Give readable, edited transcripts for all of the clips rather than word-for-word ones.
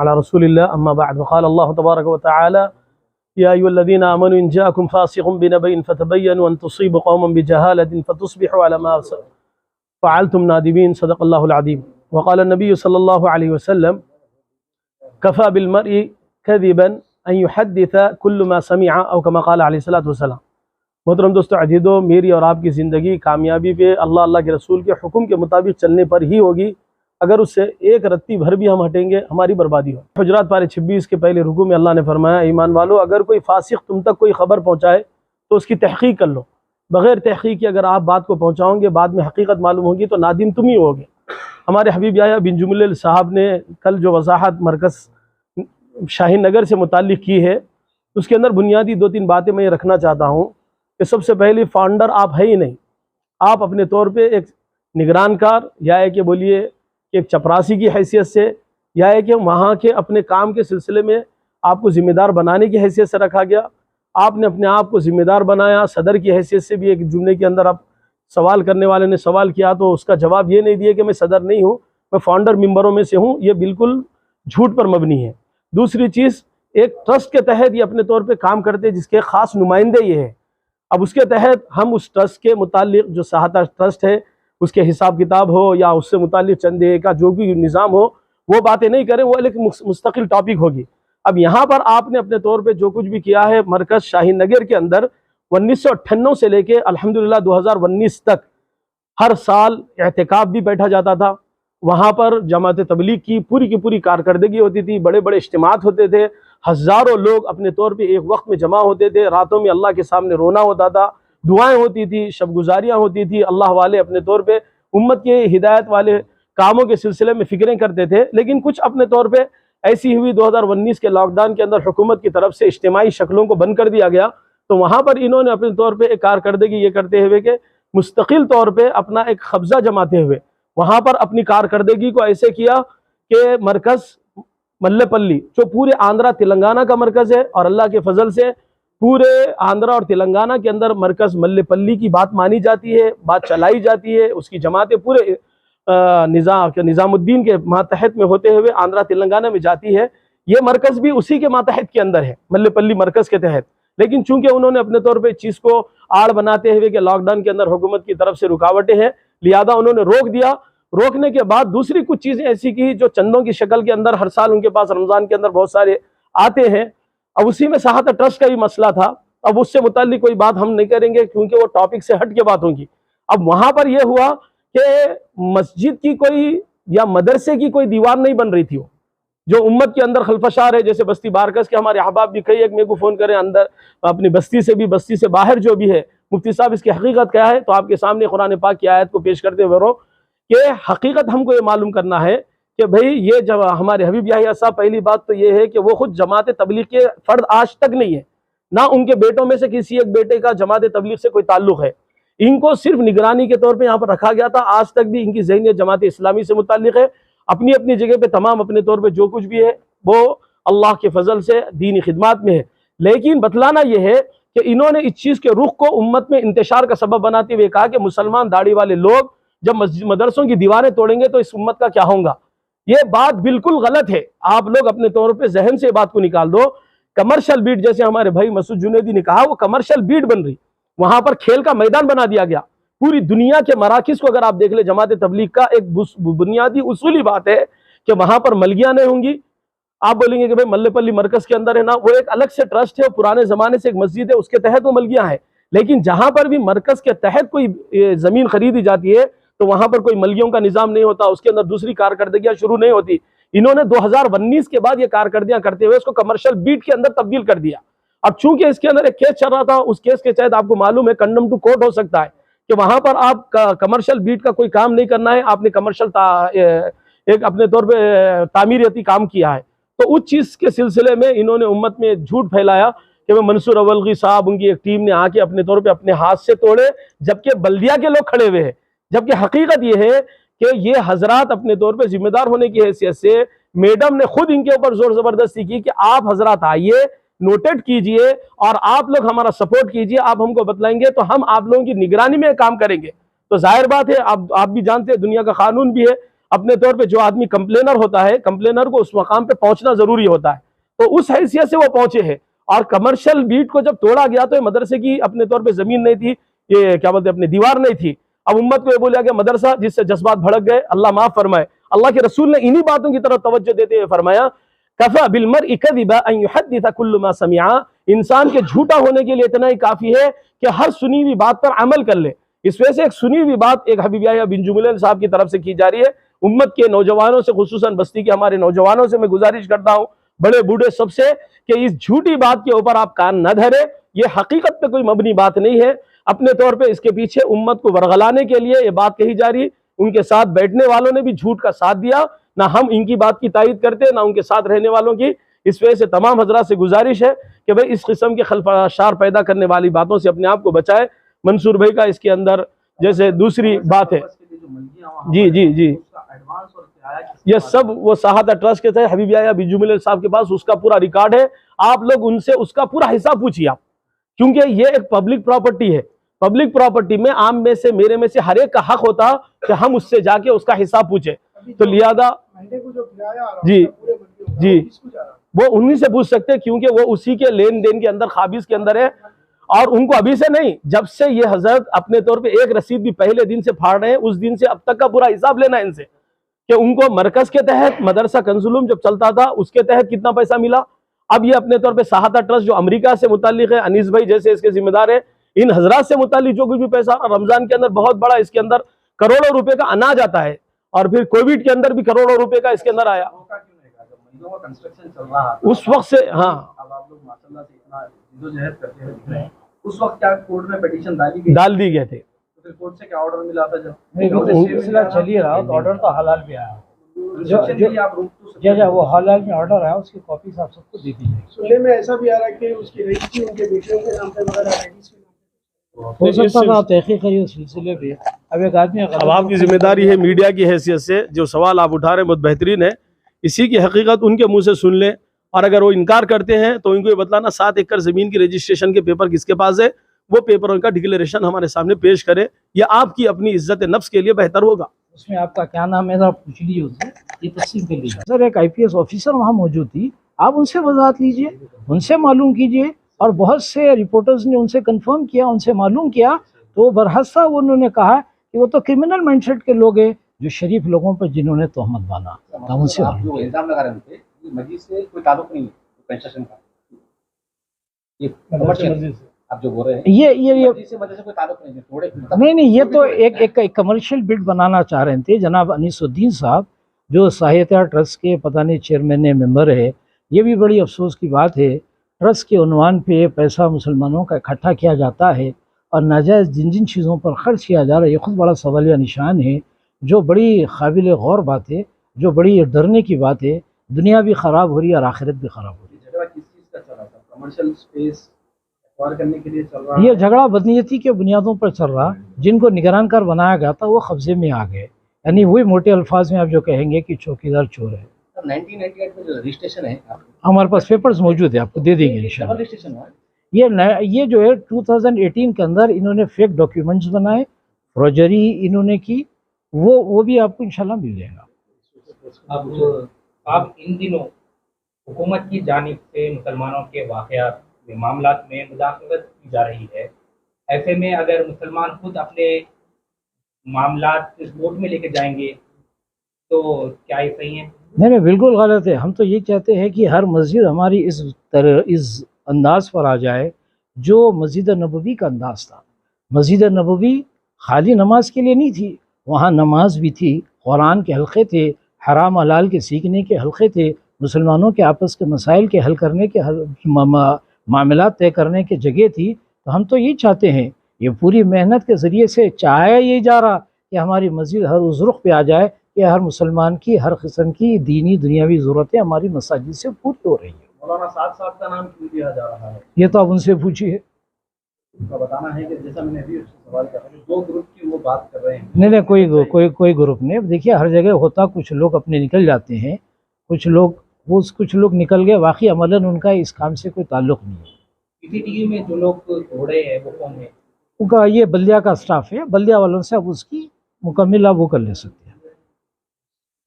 अला रसूलिल्लाह अम्मा बाद क़ाल अल्लाह तबारक व तआला या अय्युहल्लज़ीना आमनू इन जाअकुम फ़ासिक़ुम बिनबइन फ़तबय्यनु अन तुसीबू क़ौमन बिजहालतिन फ़तुस्बिहू अला मा फ़अलतुम नादिमीन। सदक़ल्लाहुल अज़ीम। व क़ाल नबी सल्लल्लाहु अलैहि वसल्लम कफ़ा बिल मर्इ कज़िबन अन युहद्दिस कुल्लु मा समिअ औ कमा क़ाल अलैहिस्सलातु वस्सलाम। मोहतरम दोस्तों अज़ीज़ो, मेरी और आपकी ज़िंदगी कामयाबी पे अल्लाह के रसूल के हुक्म के मुताबिक चलने पर ही होगी। अगर उससे एक रत्ती भर भी हम हटेंगे हमारी बर्बादी हो। हुजरात पारे 26 के पहले रुकू में अल्लाह ने फरमाया, ईमान वालो, अगर कोई फासिक तुम तक कोई ख़बर पहुँचाए तो उसकी तहक़ीक़ कर लो। बग़ैर तहक़ीक़ के अगर आप बात को पहुँचाओगे, बाद में हकीकत मालूम होगी तो नादिम तुम ही होगे। हमारे हबीब याह्या बिन जुमैल साहब ने कल जो वज़ाहत मरकज़ शाहीन नगर से मुताल्लिक़ की है, उसके अंदर बुनियादी 2-3 बातें मैं रखना चाहता हूँ कि सबसे पहले फाउंडर आप है ही नहीं। आप अपने तौर पे एक निगरानकार या है कि बोलिए एक चपरासी की हैसियत से, या है कि वहाँ के अपने काम के सिलसिले में आपको ज़िम्मेदार बनाने की हैसियत से रखा गया। आपने अपने आप को ज़िम्मेदार बनाया। सदर की हैसियत से भी एक जुमले के अंदर आप सवाल करने वाले ने सवाल किया तो उसका जवाब ये नहीं दिया कि मैं सदर नहीं हूँ, मैं फाउंडर मेंबरों में से हूँ। ये बिल्कुल झूठ पर मबनी है। दूसरी चीज़, एक ट्रस्ट के तहत ये अपने तौर पर काम करते हैं जिसके ख़ास नुमाइंदे ये है। अब उसके तहत हम उस ट्रस्ट के मुतालिक जो सहायता ट्रस्ट है उसके हिसाब किताब हो या उससे मुतालिक चंदे का जो भी निज़ाम हो वो बातें नहीं करें, वो एक मुस्तकिल टॉपिक होगी। अब यहाँ पर आपने अपने तौर पे जो कुछ भी किया है मरकज़ शाहीन नगर के अंदर 1998 से लेके अल्हम्दुलिल्लाह 2019 तक हर साल एहतिकाफ भी बैठा जाता था। वहाँ पर जमात तबलीग की पूरी कारकर्दगी होती थी। बड़े बड़े इज्तिमात होते थे। हज़ारों लोग अपने तौर पे एक वक्त में जमा होते थे। रातों में अल्लाह के सामने रोना होता था, दुआएं होती थी, शब गुजारियाँ होती थी। अल्लाह वाले अपने तौर पे उम्मत के हिदायत वाले कामों के सिलसिले में फ़िक्रें करते थे। लेकिन कुछ अपने तौर पे ऐसी हुई 2019 के लॉकडाउन के अंदर हुकूमत की तरफ से इज्तिमाई शक्लों को बंद कर दिया गया। तो वहाँ पर इन्होंने अपने तौर पर एक कारकर्दगी ये करते हुए कि मुस्तकिल तौर पर अपना एक कब्ज़ा जमाते हुए वहाँ पर अपनी कारकर्दगी को ऐसे किया कि मरकज़ मल्लेपल्ली जो पूरे आंध्रा तेलंगाना का मरकज़ है, और अल्लाह के फजल से पूरे आंध्रा और तेलंगाना के अंदर मरकज़ मल्लेपल्ली की बात मानी जाती है, बात चलाई जाती है। उसकी जमातें पूरे निज़ामुद्दीन के मातहत में होते हुए आंध्रा तेलंगाना में जाती है। ये मरकज़ भी उसी के मातहत के अंदर है, मल्लेपल्ली मरकज़ के तहत। लेकिन चूंकि उन्होंने अपने तौर पर चीज़ को आड़ बनाते हुए कि लॉकडाउन के अंदर हुकूमत की तरफ से रुकावटें हैं, लिहाजा उन्होंने रोक दिया। रोकने के बाद दूसरी कुछ चीज़ें ऐसी की जो चंदों की शक्ल के अंदर हर साल उनके पास रमज़ान के अंदर बहुत सारे आते हैं। अब उसी में सहायता ट्रस्ट का भी मसला था। अब उससे मुताल्लिक कोई बात हम नहीं करेंगे क्योंकि वो टॉपिक से हट के बात होगी। अब वहाँ पर यह हुआ कि मस्जिद की कोई या मदरसे की कोई दीवार नहीं बन रही थी। वो जो उम्मत के अंदर खलफशार है, जैसे बस्ती बारकस के हमारे अहबाब भी कई एक मेरे को फ़ोन करें अंदर अपनी बस्ती से भी, बस्ती से बाहर जो भी है, मुफ्ती साहब इसकी हकीकत क्या है? तो आपके सामने कुरान पाक की आयत को पेश करते हुए रो कि हकीकत हमको ये मालूम करना है कि भाई ये जब हमारे हबीब याह्या साहब, पहली बात तो ये है कि वो खुद जमात तबलीग के फ़र्द आज तक नहीं है, ना उनके बेटों में से किसी एक बेटे का जमात तबलीग से कोई ताल्लुक़ है। इनको सिर्फ निगरानी के तौर पे यहाँ पर रखा गया था। आज तक भी इनकी ज़हनियत जमात इस्लामी से मुताल्लिक़ है। अपनी अपनी जगह पे तमाम अपने तौर पे जो कुछ भी है वो अल्लाह के फजल से दीनी खिदमत में है। लेकिन बतलाना यह है कि इन्होंने इस चीज़ के रुख को उम्मत में इंतशार का सबब बनाते हुए कहा कि मुसलमान दाढ़ी वाले लोग जब मस्जिद मदरसों की दीवारें तोड़ेंगे तो इस उम्मत का क्या होगा। ये बात बिल्कुल गलत है। आप लोग अपने तौर पे जहन से बात को निकाल दो। कमर्शियल बीट, जैसे हमारे भाई मसूद जुनैदी ने कहा, वो कमर्शियल बीट बन रही, वहां पर खेल का मैदान बना दिया गया। पूरी दुनिया के मराकिज को अगर आप देख ले, जमात तबलीग का एक बुनियादी उसूली बात है कि वहां पर मलगियां नहीं होंगी। आप बोलेंगे कि भाई मल्लेपल्ली मरकज के अंदर है ना, वो एक अलग से ट्रस्ट है, पुराने जमाने से एक मस्जिद है, उसके तहत वो मलगियां है। लेकिन जहां पर भी मरकज के तहत कोई जमीन खरीदी जाती है तो वहां पर कोई मलगियों का निजाम नहीं होता, उसके अंदर दूसरी कारकर्दगियां शुरू नहीं होती। इन्होंने 2019 के बाद ये कारकर्दगियां करते हुए उसको कमर्शियल बीट के अंदर तब्दील कर दिया। अब चूंकि इसके अंदर एक केस चल रहा था, उस केस के तहत आपको मालूम है कंडम टू कोर्ट हो सकता है कि वहां पर आप कमर्शियल बीट का कोई काम नहीं करना है, आपने कमर्शियल एक अपने तौर पर तामीरती काम किया है। तो उस चीज के सिलसिले में इन्होंने उम्मत में झूठ फैलाया कि वह मंसूर अवलगी साहब, उनकी एक टीम ने आके अपने तौर पे अपने हाथ से तोड़े, जबकि बल्दिया के लोग खड़े हुए हैं। जबकि हकीकत यह है कि ये हजरात अपने तौर पे जिम्मेदार होने की हैसियत से मैडम ने खुद इनके ऊपर जोर जबरदस्ती की कि आप हजरात आइए, नोटेड कीजिए और आप लोग हमारा सपोर्ट कीजिए, आप हमको बतलाएंगे तो हम आप लोगों की निगरानी में काम करेंगे। तो जाहिर बात है, आप भी जानते हैं दुनिया का कानून भी है, अपने तौर पे जो आदमी कंप्लेनर होता है, कंप्लेनर को उस मकाम पे पहुंचना जरूरी होता है, तो उस हैसियत से वो पहुंचे हैं। और कमर्शियल बीट को जब तोड़ा गया तो मदरसे की अपने तौर पे जमीन नहीं थी, ये क्या बोलते अपनी दीवार नहीं थी। अब उम्मत को ये बोला गया मदरसा, जिससे जज्बात भड़क गए। अल्लाह माफ फरमाए। अल्लाह के रसूल ने इन्हीं बातों की तरफ तवज्जो देते हुए फरमाया, कफा बिलमर्इ कज़िबा अन युहद्दिस कुल्लु मा समिआ, इंसान के झूठा होने के लिए इतना ही काफी है कि हर सुनी हुई बात पर अमल कर ले। इस वजह से एक सुनी हुई बात एक हबीब याह्या बिन जुमैल साहब की तरफ से की जा रही है। उम्मत के नौजवानों से, खुसूसन बस्ती के हमारे नौजवानों से मैं गुजारिश करता हूँ, बड़े बूढ़े सबसे, कि इस झूठी बात के ऊपर आप कान न धरे। ये हकीकत पे कोई मबनी बात नहीं है। अपने तौर पे इसके पीछे उम्मत को वरगलाने के लिए ये बात कही जा रही। उनके साथ बैठने वालों ने भी झूठ का साथ दिया, ना हम इनकी बात की तायद करते, ना उनके साथ रहने वालों की। इस वजह से तमाम हजरात से गुजारिश है कि भाई इस किस्म के खलफशार पैदा करने वाली बातों से अपने आप को बचाए। मंसूर भाई का इसके अंदर जैसे दूसरी बात है, जी जी जी, ये सब वो साहता ट्रस्ट के थे, हबीब याह्या बिन जुमैल साहब के पास उसका पूरा रिकॉर्ड है। आप लोग उनसे उसका पूरा हिसाब पूछिए आप, क्योंकि ये एक पब्लिक प्रॉपर्टी है। पब्लिक प्रॉपर्टी में आम में से, मेरे में से हर एक का हक होता कि हम उससे जाके उसका हिसाब पूछे। तो लिहाजा जी जी, वो उन्हीं से पूछ सकते हैं, क्योंकि वो उसी के लेन देन के अंदर, खाबिज के अंदर है। और उनको अभी से नहीं, जब से ये हजरत अपने तौर पे एक रसीद भी पहले दिन से फाड़ रहे हैं, उस दिन से अब तक का पूरा हिसाब लेना है इनसे, कि उनको मरकज के तहत मदरसा कंजुलुम जब चलता था उसके तहत कितना पैसा मिला। अब ये अपने तौर पे साहता ट्रस्ट जो अमेरिका से मुताल्लिक है, अनीस भाई जैसे इसके जिम्मेदार है, इन हजरात से मुताल्लिक जो कुछ भी पैसा, रमजान के अंदर बहुत बड़ा इसके अंदर करोड़ों रुपए का अनाज आता है, और फिर कोविड के अंदर भी करोड़ों रुपए का इसके अंदर आया। कंस्ट्रक्शन चल रहा उस वक्त से, हाँ, अब आप लोग माशाल्लाह से इतना जद्दोजहद करते हुए दिख रहे हैं। उस वक्त क्या कोर्ट में पिटीशन डाल दी गए थे? तो फिर कोर्ट से क्या ऑर्डर मिला था? जब सिलसिला चल ही रहा तो ऑर्डर तो हलाल पे आया, आप रोक तो सकते वो हलाल में ऑर्डर आया, उसकी कॉपी आप सबको दे दी जाएगी। सुनने में ऐसा भी आ रहा है कि उसकी रजिस्ट्री उनके बेटियों के नाम पे वगैरह रजिस्ट्री हो सकता था, आप तहकीक करिए उस सिलसिले पे। अब एक आदमी, अब आपकी जिम्मेदारी है मीडिया की हैसियत से, जो सवाल आप उठा रहे हैं बहुत बेहतरीन है, इसी की हकीकत उनके मुंह से सुन लें। और अगर वो इनकार करते हैं तो इनको ये बतलाना 7 एकड़ ज़मीन की रजिस्ट्रेशन के पेपर किसके पास है, वो पेपर का डिक्लेरेशन हमारे सामने पेश करें। यह आपकी अपनी इज्जत नफ्स के लिए बेहतर होगा। उसमें आपका क्या नाम है, आप पूछ लीजिए उससे, ये तस्लीम कर लीजिए। सर, एक IPS ऑफिसर वहाँ मौजूद थी, आप उनसे वजाहत लीजिए, उनसे मालूम कीजिए। और बहुत से रिपोर्टर्स ने उनसे कंफर्म किया, उनसे मालूम किया, तो बरहसा उन्होंने कहा कि वो तो क्रिमिनल माइंडसेट के लोग हैं, जो शरीफ लोगों पर जिन्होंने तोहमत बांधा। उनसे जो इल्जाम लगा रहे थे मस्जिद से कोई ताल्लुक नहीं है कंस्ट्रक्शन का, ये कमर्शियल आप जो बोल रहे हैं, ये मस्जिद से कोई ताल्लुक नहीं है, थोड़े नहीं, ये तो एक कमर्शियल बिल्ड बनाना चाह रहे थे। जनाब अनीसुद्दीन साहब जो साहित्य ट्रस्ट के पता नहीं चेयरमैन है, मेंबर है, ये भी बड़ी अफसोस की बात है। ट्रस्ट के उन्वान पे पैसा मुसलमानों का इकट्ठा किया जाता है और नाजायज़ जिन जिन चीज़ों पर खर्च किया जा रहा है, ये खुद बड़ा सवालिया निशान है, जो बड़ी काबिल गौर बात है, जो बड़ी डरने की बात है। दुनिया भी ख़राब हो रही है और आखिरत भी ख़राब हो रही है। झगड़ा किस चीज़ का चल रहा था? कमर्शियल स्पेस एक्वायर करने के लिए चल रहा? ये झगड़ा बदनीयती के बुनियादों पर चल रहा। जिनको निगरान कर बनाया गया था वो कब्जे में आ गए, यानी वही मोटे अल्फाज में आप जो कहेंगे कि चौकीदार चोर है। 1998 में जो रजिस्ट्रेशन है हमारे पास पेपर्स मौजूद है, आपको दे देंगे इंशाल्लाह। रजिस्ट्रेशन हुआ है, ये जो है 2018 के अंदर इन्होंने फेक डॉक्यूमेंट्स बनाए, फ्रॉजरी इन्होंने की, वो भी आपको इंशाल्लाह मिल जाएगा। अब इन दिनों हुकूमत की जानिब से मुसलमानों के वाक़यात मामलात में मुदाखलत की जा रही है। ऐसे में अगर मुसलमान खुद अपने मामलात कोर्ट में लेके जाएंगे तो क्या ये सही है? नहीं, बिल्कुल गलत है। हम तो ये चाहते हैं कि हर मस्जिद हमारी इस अंदाज पर आ जाए जो मस्जिद नबवी का अंदाज था। मस्जिद नबवी खाली नमाज के लिए नहीं थी, वहाँ नमाज भी थी, कुरान के हल्क़े थे, हराम हलाल के सीखने के हल्क़े थे, मुसलमानों के आपस के मसाइल के हल करने के मामलात तय करने की जगह थी। तो हम तो ये चाहते हैं, ये पूरी मेहनत के ज़रिए से चाहे ये जा रहा कि हमारी मस्जिद हर उस रुख पे आ जाए कि हर मुसलमान की हर किस्म की दीनी दुनियावी ज़रूरतें हमारी मसाजिद से पूरी हो रही है। मौलाना साथ साथ का नाम क्यों दिया जा रहा है? ये तो आप उनसे पूछिए। उनका बताना है कि जैसा मैंने अभी सवाल कर रहा हूँ, 2 ग्रुप की वो बात कर रहे हैं। नहीं, कोई ग्रुप नहीं। देखिए, हर जगह होता, कुछ लोग अपने निकल जाते हैं, कुछ लोग निकल गए, वाकई अमलन उनका इस काम से कोई ताल्लुक़ नहीं है। PTTU में जो लोग तोड़े हैं वो कौन है? उनका ये बल्दिया का स्टाफ है, बल्दिया वालों से अब उसकी मुकम्मल आप वो कर ले सकते हैं।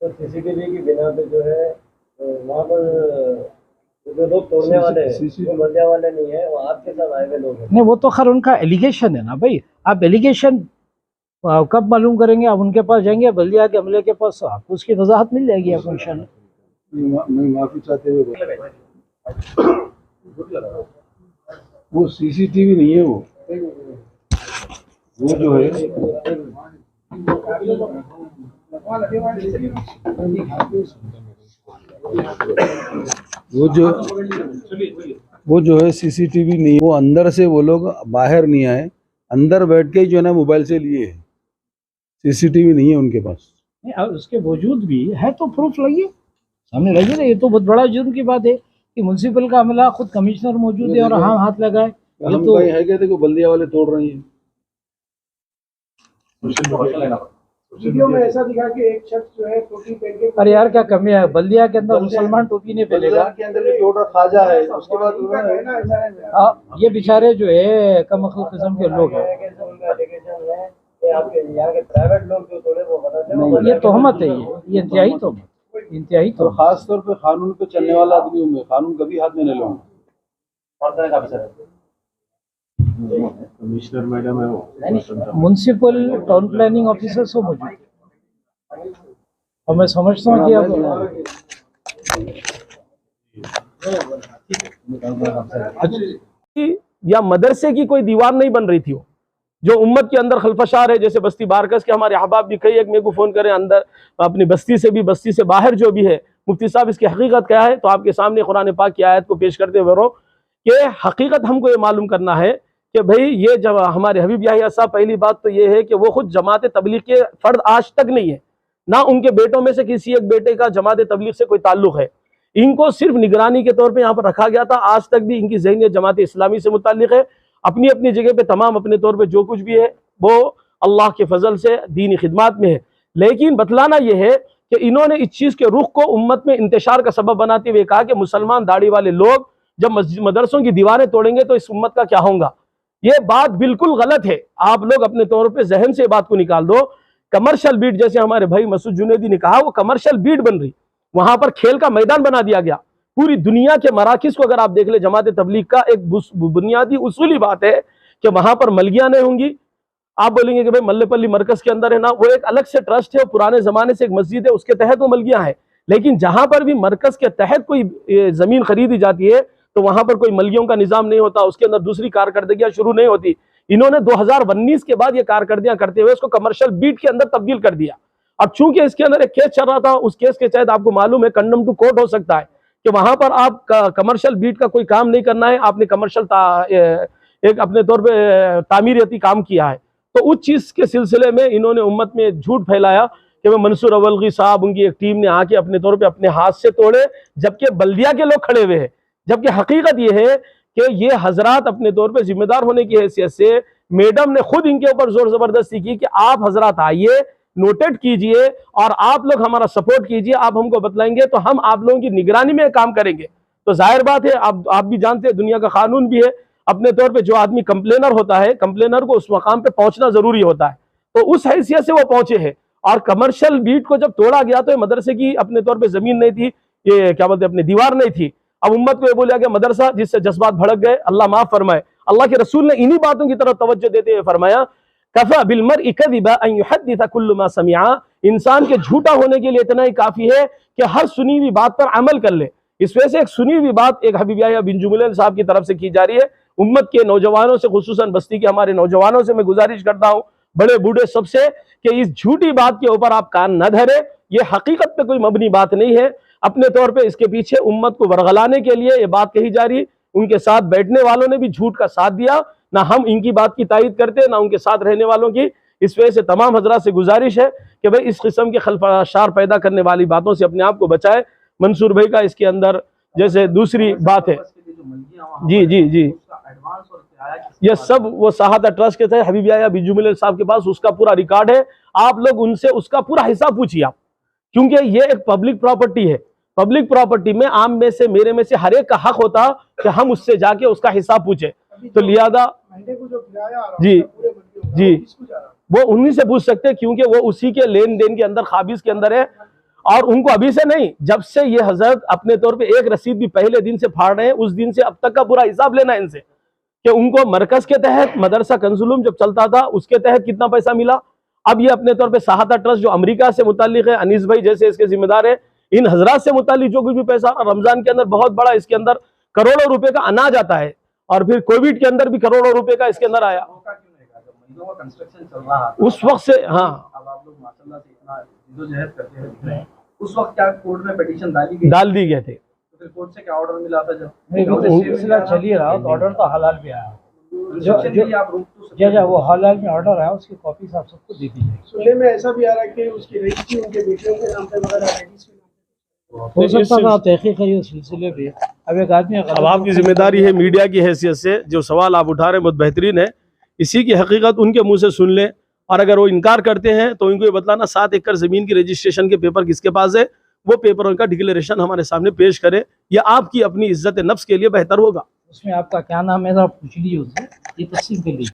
तो सीसीटीवी की बिना पे जो है वहाँ पर जो लोग तोड़ने वाले हैं वो बल्दिया वाले नहीं है, वो आपके साथ आए हुए लोग हैं। नहीं, वो तो खैर उनका एलिगेशन है ना भाई। आप एलिगेशन कब मालूम करेंगे? आप उनके पास जाएंगे, बल्दिया के अमले के पास, तो आपको उसकी वजाहत मिल जाएगी आपको इंशाल्लाह। मैं माफी चाहते हुए वो सीसीटीवी नहीं है, वो जो है वो जो है सीसीटीवी नहीं है। वो अंदर से वो लोग बाहर नहीं आए, अंदर बैठ के ही जो है ना मोबाइल से लिए है। सीसीटीवी नहीं है उनके पास। नहीं, और उसके बावजूद भी है तो प्रूफ लाइए, सामने लाइए ना। ये तो बहुत बड़ा जुर्म की बात है कि म्यूनसिपल का अमला, खुद कमिश्नर मौजूद है और हाँ हाथ लगाए। ये हम तो कहीं है क्या? देखो बल्दिया वाले तोड़ रहे हैं। वीडियो में ऐसा दिखा कि एक शख्स जो है टोपी पहन के, अरे यार क्या कमी है, बल्दिया के अंदर मुसलमान टोपी नहीं पहनेगा। बल्दिया के अंदर भी तोड़ रहा खाजा है, उसके बाद उनका कहना ऐसा है। ये बेचारे जो है कम अक्ल किस्म के लोग हैं। आपके यहाँ के प्राइवेट लोग जो तोड़े वो बताते ये तोहमत है, ये इंतहाई तोहमत, इंतहाई तो तोहमत। खास तौर पे कानून पे चलने वाला आदमी हूँ मैं, कानून कभी हाथ में नहीं लूंगा। कमिश्नर मैडम है वो, म्यूनसिपल टाउन प्लानिंग ऑफिसर सब मौजूद है। और मैं समझता हूँ कि अब या मदरसे की कोई दीवार नहीं बन रही थी, वो जो उम्मत के अंदर खलफशार है। जैसे बस्ती बारकस के हमारे अहबाब भी कई एक मेरे को फ़ोन करें, अंदर अपनी बस्ती से भी, बस्ती से बाहर जो भी है, मुफ्ती साहब इसकी हकीकत क्या है? तो आपके सामने कुरान पाक की आयत को पेश करते हुए कि हकीकत हमको ये मालूम करना है कि भाई ये जब हमारे हबीब याहिया साहब, पहली बात तो ये है कि वो खुद जमात तबलीग के फ़र्द आज तक नहीं है, ना उनके बेटों में से किसी एक बेटे का जमात तबलीग से कोई ताल्लुक़ है। इनको सिर्फ निगरानी के तौर पे यहाँ पर रखा गया था। आज तक भी इनकी ज़हनियत जमात इस्लामी से मुताल्लिक़ है। अपनी अपनी जगह पे तमाम अपने तौर पे जो कुछ भी है वो अल्लाह के फजल से दीनी खिदमत में है। लेकिन बतलाना यह है कि इन्होंने इस चीज़ के रुख को उम्मत में इंतशार का सबब बनाते हुए कहा कि मुसलमान दाढ़ी वाले लोग जब मदरसों की दीवारें तोड़ेंगे तो इस उम्मत का क्या होगा। ये बात बिल्कुल गलत है। आप लोग अपने तौर पे जहन से बात को निकाल दो। कमर्शियल बीट, जैसे हमारे भाई मसूद जुनैदी ने कहा, वो कमर्शियल बीट बन रही, वहां पर खेल का मैदान बना दिया गया। पूरी दुनिया के मराकिज को अगर आप देख ले, जमात तबलीग का एक बुनियादी उसूली बात है कि वहां पर मलगियां नहीं होंगी। आप बोलेंगे कि भाई मल्लेपल्ली मरकज के अंदर है ना, वो एक अलग से ट्रस्ट है, पुराने जमाने से एक मस्जिद है, उसके तहत वो मलगियां है। लेकिन जहां पर भी मरकज के तहत कोई जमीन खरीदी जाती है तो वहां पर कोई मलगियों का निजाम नहीं होता, उसके अंदर दूसरी कारकर्दगियां शुरू नहीं होती। इन्होंने 2019 के बाद ये कारकर्दगियां करते हुए उसको कमर्शियल बीट के अंदर तब्दील कर दिया। अब चूंकि इसके अंदर एक केस चल रहा था, उस केस के तहत आपको मालूम है कंडम टू कोर्ट हो सकता है कि वहां पर आप कमर्शियल बीट का कोई काम नहीं करना है, आपने कमर्शियल एक अपने तौर पे तामीरियती काम किया है। तो उस चीज के सिलसिले में इन्होंने उम्मत में झूठ फैलाया कि मैं मंसूर अवलगी साहब, उनकी एक टीम ने आके अपने तौर पे अपने हाथ से तोड़े, जबकि बल्दिया के लोग खड़े हुए हैं। जबकि हकीकत ये है कि ये हजरात अपने तौर पे जिम्मेदार होने की हैसियत से मैडम ने खुद इनके ऊपर जोर जबरदस्ती की कि आप हजरात आइए, नोटेड कीजिए और आप लोग हमारा सपोर्ट कीजिए, आप हमको बतलाएंगे तो हम आप लोगों की निगरानी में काम करेंगे। तो जाहिर बात है, आप भी जानते हैं, दुनिया का कानून भी है, अपने तौर पे जो आदमी कंप्लेनर होता है, कंप्लेनर को उस मकाम पे पहुंचना जरूरी होता है। तो उस हैसियत से वो पहुंचे हैं। और कमर्शियल बीट को जब तोड़ा गया तो मदरसे की अपने तौर पे जमीन नहीं थी, ये क्या बोलते अपनी दीवार नहीं थी। अब उम्मत को ये बोला गया मदरसा, जिससे जज्बात भड़क गए। अल्लाह माफ फरमाए। अल्लाह के रसूल ने इन्हीं बातों की तरफ तवज्जो देते हुए फरमाया, कफा बिलमरइ कज़िबा अन युहद्दिस कुल्लु मा समिआ। इंसान के झूठा होने के लिए इतना ही काफी है कि हर सुनी हुई बात पर अमल कर ले। इस वजह से एक सुनी हुई बात एक हबीब याहिया बिन जुमैल साहब की तरफ से की जा रही है। उम्मत के नौजवानों से, खुसूसन बस्ती के हमारे नौजवानों से मैं गुजारिश करता हूँ, बड़े बूढ़े सबसे, कि इस झूठी बात के ऊपर आप कान न धरे। ये हकीकत पे कोई मबनी बात नहीं है। अपने तौर पे इसके पीछे उम्मत को वरगलाने के लिए ये बात कही जा रही। उनके साथ बैठने वालों ने भी झूठ का साथ दिया, ना हम इनकी बात की तायद करते, ना उनके साथ रहने वालों की। इस वजह से तमाम हजरात से गुजारिश है कि भाई इस किस्म के खलफशार पैदा करने वाली बातों से अपने आप को बचाए। मंसूर भाई का इसके अंदर जैसे दूसरी बात है, जी जी जी, ये सब वो सहादा ट्रस्ट के थे, हबीब याहिया बिन जुमैल साहब के पास उसका पूरा रिकॉर्ड है। आप लोग उनसे उसका पूरा हिसाब पूछिए आप, क्योंकि ये एक पब्लिक प्रॉपर्टी है। पब्लिक प्रॉपर्टी में आम में से, मेरे में से हर एक का हक होता कि हम उससे जाके उसका हिसाब पूछे। तो लिहाजा जी जी, वो उन्हीं से पूछ सकते हैं, क्योंकि वो उसी के लेन देन के अंदर, खाबिज के अंदर है। और उनको अभी से नहीं, जब से ये हजरत अपने तौर पे एक रसीद भी पहले दिन से फाड़ रहे हैं, उस दिन से अब तक का पूरा हिसाब लेना है इनसे कि उनको मरकज के तहत मदरसा कंजुलुम जब चलता था उसके तहत कितना पैसा मिला। अब ये अपने तौर पे सहाता ट्रस्ट जो अमेरिका से मुताल्लिक है, अनीस भाई जैसे इसके जिम्मेदार है, इन हजरात से मुताल्लिक जो कुछ भी पैसा रमजान के अंदर बहुत बड़ा इसके अंदर करोड़ों रुपए का अनाज आता है, और फिर कोविड के अंदर भी करोड़ों रुपए का इसके अंदर आया। कंस्ट्रक्शन चल रहा है उस वक्त से, हाँ, अब आप लोग माशाल्लाह से इतना जिद्दोजहद करते हुए दिख रहे हैं, उस वक्त क्या कोर्ट में पिटीशन डाली गई? डाल दी गए थे। तो फिर कोर्ट से क्या ऑर्डर मिला था? जब सिलसिला चल ही रहा तो ऑर्डर तो हलाल पे आया, रिसेप्शन के लिए आप रोक तो सकते जो वो हलाल में ऑर्डर आया उसकी कॉपी आप सबको दे दीजिए। सुनने में ऐसा भी आ रहा है कि उसकी रजिस्ट्री उनके बेटियों के नाम पे वगैरह रजिस्ट्री हो सकता है आप तहकीक करिए उस सिलसिले पे। अब एक आदमी अब आपकी जिम्मेदारी है मीडिया की हैसियत से जो सवाल आप उठा रहे हैं बहुत बेहतरीन है, इसी की हकीकत उनके मुंह से सुन लें, और अगर वो इनकार करते हैं तो इनको ये बतलाना 7 एकड़ ज़मीन की रजिस्ट्रेशन के पेपर किसके पास है, वो पेपर उनका डिक्लेरेशन हमारे सामने पेश करें, यह आपकी अपनी इज्जत नफ्स के लिए बेहतर होगा। उसमें आपका क्या नाम है, आप पूछ लीजिए उससे, ये तस्लीम कर लीजिए।